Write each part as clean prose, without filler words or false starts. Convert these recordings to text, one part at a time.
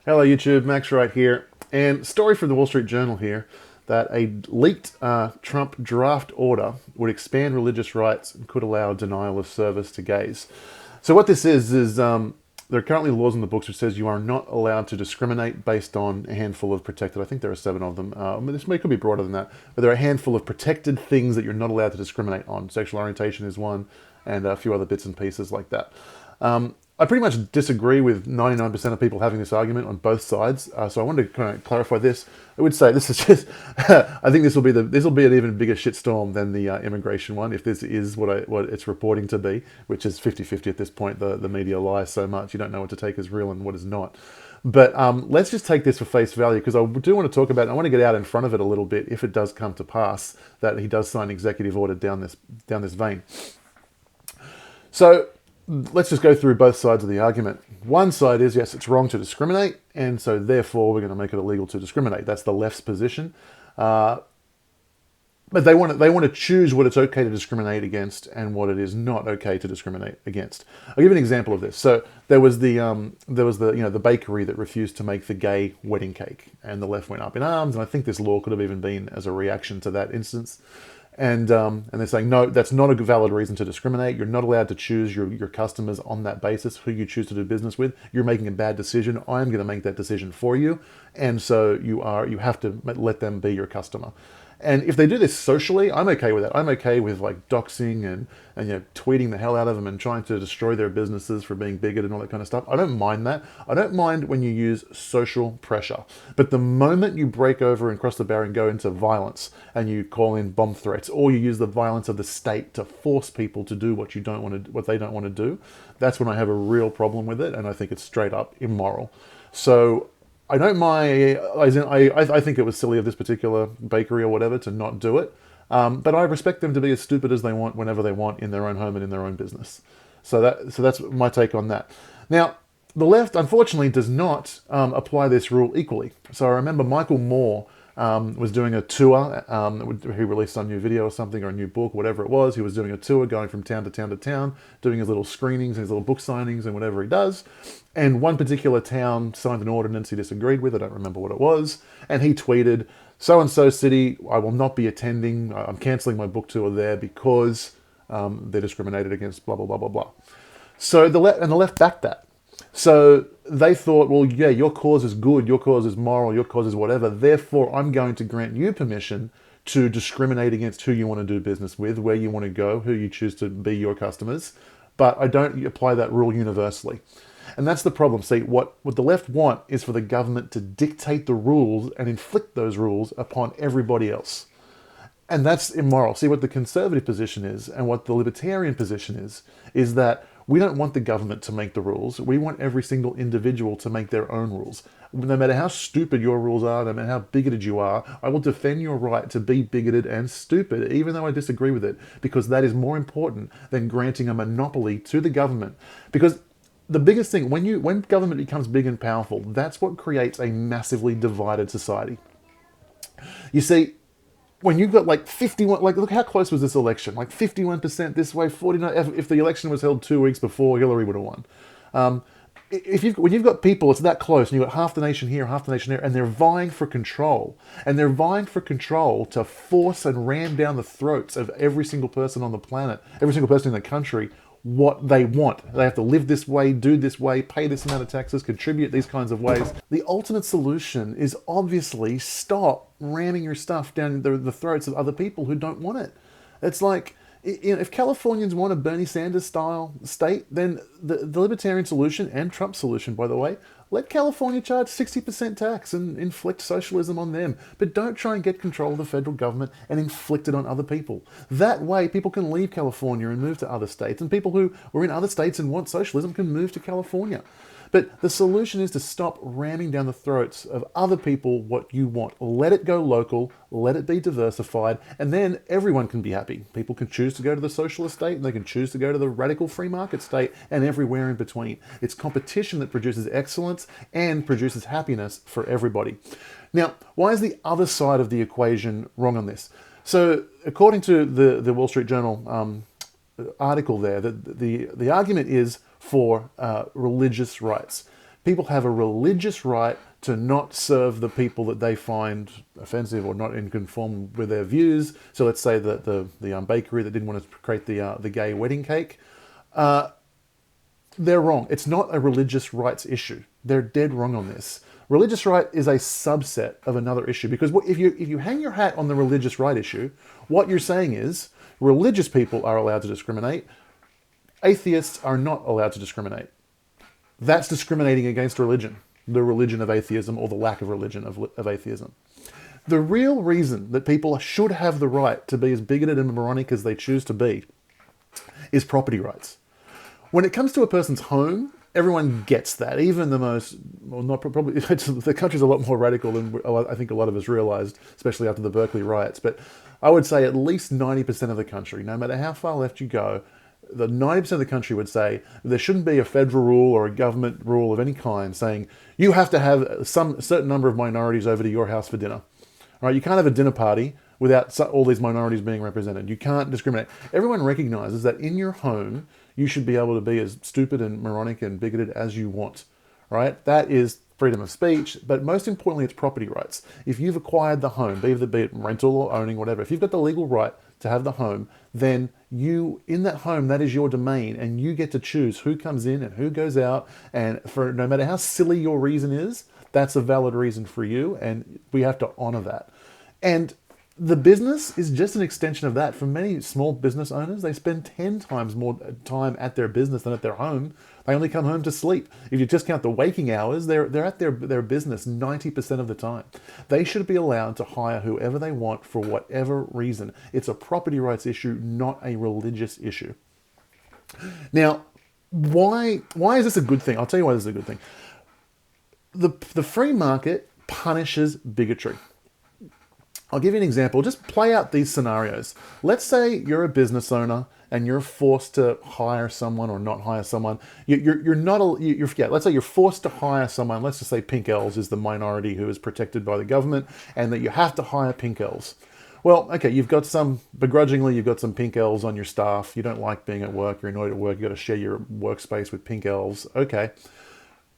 Hello YouTube, Max right here. And story from the Wall Street Journal here that a leaked Trump draft order would expand religious rights and could allow denial of service to gays. So what this is there are currently laws in the books which says you are not allowed to discriminate based on a handful of protected, I think there are 7 of them, this could be broader than that, but there are a handful of protected things that you're not allowed to discriminate on. Sexual orientation is one, and a few other bits and pieces like that. I pretty much disagree with 99% of people having this argument on both sides. So I wanted to kind of clarify this. I would say this is just. I think this will be an even bigger shitstorm than the immigration one, if this is what it's reporting to be, which is 50-50 at this point. The media lies so much, you don't know what to take as real and what is not. But let's just take this for face value, because I do want to talk about it. I want to get out in front of it a little bit if it does come to pass that he does sign executive order down this vein. So let's just go through both sides of the argument. One side is, yes, it's wrong to discriminate, and so therefore we're going to make it illegal to discriminate. That's the left's position. But they want to choose what it's okay to discriminate against and what it is not okay to discriminate against. I'll give you an example of this. So there was the bakery that refused to make the gay wedding cake, and the left went up in arms. And I think this law could have even been as a reaction to that instance. And they're saying, no, that's not a valid reason to discriminate. You're not allowed to choose your customers on that basis, who you choose to do business with. You're making a bad decision. I'm going to make that decision for you. And so you have to let them be your customer. And if they do this socially, I'm okay with that. I'm okay with like doxing and tweeting the hell out of them and trying to destroy their businesses for being bigoted and all that kind of stuff. I don't mind that. I don't mind when you use social pressure. But the moment you break over and cross the barrier and go into violence and you call in bomb threats, or you use the violence of the state to force people to do what they don't want to do, that's when I have a real problem with it, and I think it's straight up immoral. So I don't mind. I think it was silly of this particular bakery or whatever to not do it, but I respect them to be as stupid as they want whenever they want in their own home and in their own business. So that's my take on that. Now, the left unfortunately does not apply this rule equally. So I remember Michael Moore was doing a tour. He released some new video or something, or a new book, whatever it was. He was doing a tour, going from town to town to town, doing his little screenings and his little book signings and whatever he does. And one particular town signed an ordinance he disagreed with. I don't remember what it was. And he tweeted, "So-and-so city, I will not be attending. I'm cancelling my book tour there because they're discriminated against, blah, blah, blah, blah, blah." So the left backed that. So they thought, well, yeah, your cause is good, your cause is moral, your cause is whatever. Therefore, I'm going to grant you permission to discriminate against who you want to do business with, where you want to go, who you choose to be your customers. But I don't apply that rule universally. And that's the problem. See, what the left want is for the government to dictate the rules and inflict those rules upon everybody else. And that's immoral. See, what the conservative position is and what the libertarian position is that we don't want the government to make the rules. We want every single individual to make their own rules. No matter how stupid your rules are, no matter how bigoted you are, I will defend your right to be bigoted and stupid, even though I disagree with it, because that is more important than granting a monopoly to the government. Because the biggest thing, when government becomes big and powerful, that's what creates a massively divided society. You see, when you've got like 51, like look how close was this election? Like 51% this way, 49. If the election was held 2 weeks before, Hillary would have won. When you've got people, it's that close, and you've got half the nation here, half the nation there, and they're vying for control, to force and ram down the throats of every single person on the planet, every single person in the country, what they want. They have to live this way, do this way, pay this amount of taxes, contribute these kinds of ways. The ultimate solution is obviously stop ramming your stuff down the throats of other people who don't want it. It's like, if Californians want a Bernie Sanders style state, then the libertarian solution, and Trump's solution, by the way, let California charge 60% tax and inflict socialism on them. But don't try and get control of the federal government and inflict it on other people. That way, people can leave California and move to other states, and people who were in other states and want socialism can move to California. But the solution is to stop ramming down the throats of other people what you want. Let it go local, let it be diversified, and then everyone can be happy. People can choose to go to the socialist state, and they can choose to go to the radical free market state, and everywhere in between. It's competition that produces excellence and produces happiness for everybody. Now, why is the other side of the equation wrong on this? So, according to the Wall Street Journal article there, the argument is for religious rights. People have a religious right to not serve the people that they find offensive or not in conform with their views. So let's say that the bakery that didn't want to create the gay wedding cake, they're wrong. It's not a religious rights issue. They're dead wrong on this. Religious right is a subset of another issue, because if you hang your hat on the religious right issue, what you're saying is religious people are allowed to discriminate, atheists are not allowed to discriminate. That's discriminating against religion, the religion of atheism, or the lack of religion of atheism. The real reason that people should have the right to be as bigoted and moronic as they choose to be is property rights. When it comes to a person's home, everyone gets that. Even the most, well, not probably, the country's a lot more radical than I think a lot of us realized, especially after the Berkeley riots. But I would say at least 90% of the country, no matter how far left you go, the 90% of the country would say there shouldn't be a federal rule or a government rule of any kind saying you have to have some certain number of minorities over to your house for dinner. All right, you can't have a dinner party without all these minorities being represented. You can't discriminate. Everyone recognizes that in your home, you should be able to be as stupid and moronic and bigoted as you want, right? That is freedom of speech, but most importantly, it's property rights. If you've acquired the home, be it rental or owning, whatever, if you've got the legal right to have the home, then in that home, that is your domain, and you get to choose who comes in and who goes out, and for no matter how silly your reason is, that's a valid reason for you, and we have to honor that. And the business is just an extension of that. For many small business owners, they spend 10 times more time at their business than at their home. They only come home to sleep. If you just count the waking hours, they're at their business 90% of the time. They should be allowed to hire whoever they want for whatever reason. It's a property rights issue, not a religious issue. Now, why is this a good thing? I'll tell you why this is a good thing. The free market punishes bigotry. I'll give you an example. Just play out these scenarios. Let's say you're a business owner and you're forced to hire someone or not hire someone. Let's say you're forced to hire someone. Let's just say pink elves is the minority who is protected by the government, and that you have to hire pink elves. Well, okay, you've got some pink elves on your staff. You don't like being at work. You're annoyed at work. You've got to share your workspace with pink elves. Okay.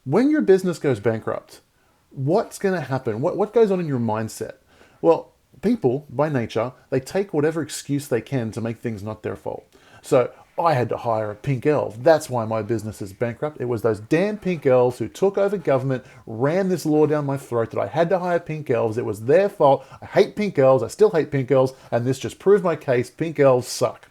When your business goes bankrupt, what's going to happen? What goes on in your mindset? Well, people, by nature, they take whatever excuse they can to make things not their fault. So, I had to hire a pink elf. That's why my business is bankrupt. It was those damn pink elves who took over government, ran this law down my throat that I had to hire pink elves. It was their fault. I hate pink elves. I still hate pink elves. And this just proved my case. Pink elves suck.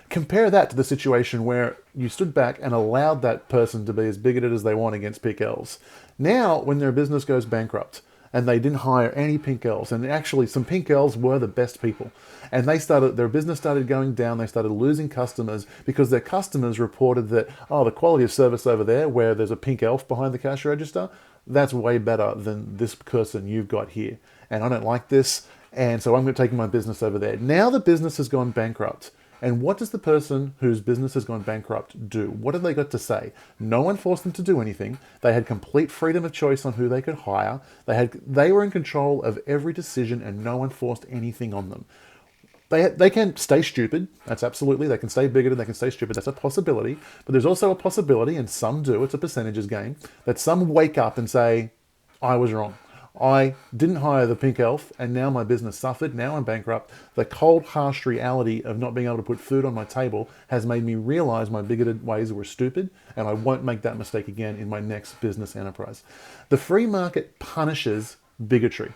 Compare that to the situation where you stood back and allowed that person to be as bigoted as they want against pink elves. Now, when their business goes bankrupt, and they didn't hire any pink elves, and actually some pink elves were the best people, and their business started going down, they started losing customers because their customers reported that, the quality of service over there where there's a pink elf behind the cash register, that's way better than this person you've got here, and I don't like this, and so I'm going to take my business over there. Now the business has gone bankrupt. And what does the person whose business has gone bankrupt do? What have they got to say? No one forced them to do anything. They had complete freedom of choice on who they could hire. They were in control of every decision, and no one forced anything on them. They can stay stupid. That's absolutely. They can stay bigoted. They can stay stupid. That's a possibility. But there's also a possibility, and some do, it's a percentages game, that some wake up and say, I was wrong. I didn't hire the pink elf, and now my business suffered. Now I'm bankrupt. The cold, harsh reality of not being able to put food on my table has made me realize my bigoted ways were stupid, and I won't make that mistake again in my next business enterprise. The free market punishes bigotry.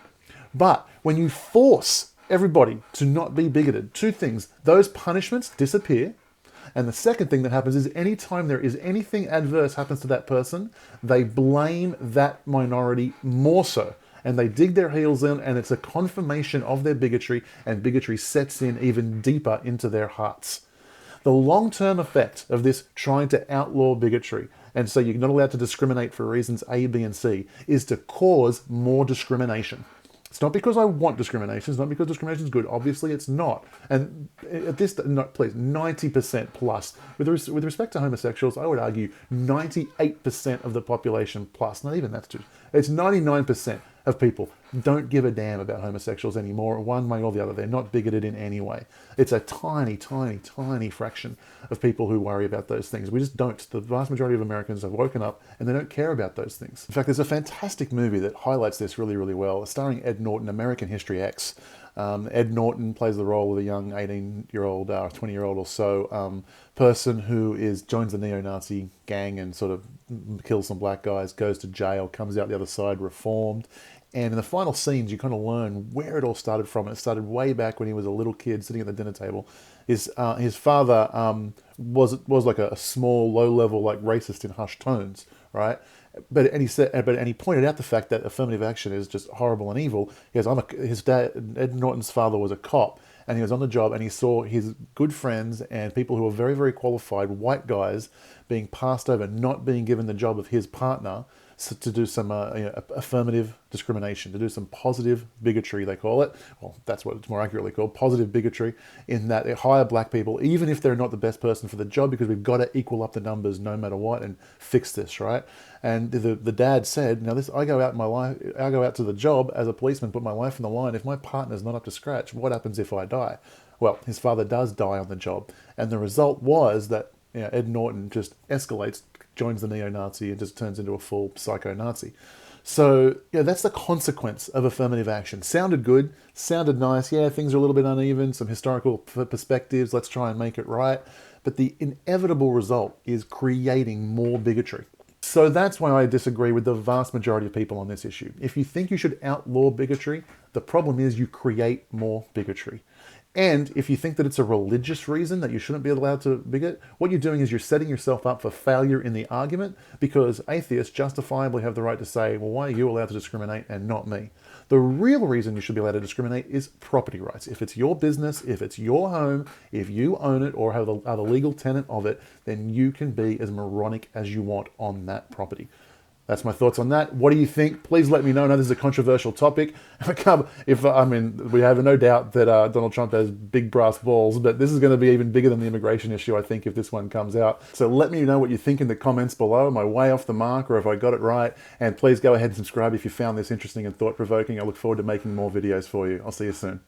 But when you force everybody to not be bigoted, two things: those punishments disappear. And the second thing that happens is anytime there is anything adverse happens to that person, they blame that minority more so. And they dig their heels in, and it's a confirmation of their bigotry, and bigotry sets in even deeper into their hearts. The long-term effect of this trying to outlaw bigotry, and so you're not allowed to discriminate for reasons A, B, and C, is to cause more discrimination. It's not because I want discrimination. It's not because discrimination is good. Obviously, it's not. And at this, please, 90% plus. With respect to homosexuals, I would argue 98% of the population plus. Not even that's true. It's 99% of people don't give a damn about homosexuals anymore, one way or the other. They're not bigoted in any way. It's a tiny, tiny, tiny fraction of people who worry about those things. We just don't. The vast majority of Americans have woken up and they don't care about those things. In fact, there's a fantastic movie that highlights this really, really well, starring Ed Norton, American History X. Ed Norton plays the role of a young 18-year-old, 20-year-old or so person who joins the neo-Nazi gang and sort of kills some black guys, goes to jail, comes out the other side reformed. And in the final scenes, you kind of learn where it all started from. It started way back when he was a little kid sitting at the dinner table. His father was like a small, low-level, like racist in hushed tones, right? But he pointed out the fact that affirmative action is just horrible and evil. He goes, his dad, Ed Norton's father, was a cop, and he was on the job, and he saw his good friends and people who were very, very qualified, white guys, being passed over, not being given the job of his partner, to do some affirmative discrimination, to do some positive bigotry, they call it. Well, that's what it's more accurately called, positive bigotry, in that they hire black people, even if they're not the best person for the job, because we've got to equal up the numbers no matter what and fix this, right? And the dad said, now I go out to the job as a policeman, put my life on the line. If my partner's not up to scratch, what happens if I die? Well, his father does die on the job. And the result was that Ed Norton just escalates, joins the neo-Nazi, and just turns into a full psycho-Nazi. So, that's the consequence of affirmative action. Sounded good, sounded nice. Yeah, things are a little bit uneven, some historical perspectives, let's try and make it right. But the inevitable result is creating more bigotry. So that's why I disagree with the vast majority of people on this issue. If you think you should outlaw bigotry, the problem is you create more bigotry. And if you think that it's a religious reason that you shouldn't be allowed to bigot, what you're doing is you're setting yourself up for failure in the argument, because atheists justifiably have the right to say, well, why are you allowed to discriminate and not me? The real reason you should be allowed to discriminate is property rights. If it's your business, if it's your home, if you own it or are the legal tenant of it, then you can be as moronic as you want on that property. That's my thoughts on that. What do you think? Please let me know. I know this is a controversial topic. We have no doubt that Donald Trump has big brass balls, but this is going to be even bigger than the immigration issue, I think, if this one comes out. So let me know what you think in the comments below. Am I way off the mark, or if I got it right? And please go ahead and subscribe if you found this interesting and thought-provoking. I look forward to making more videos for you. I'll see you soon.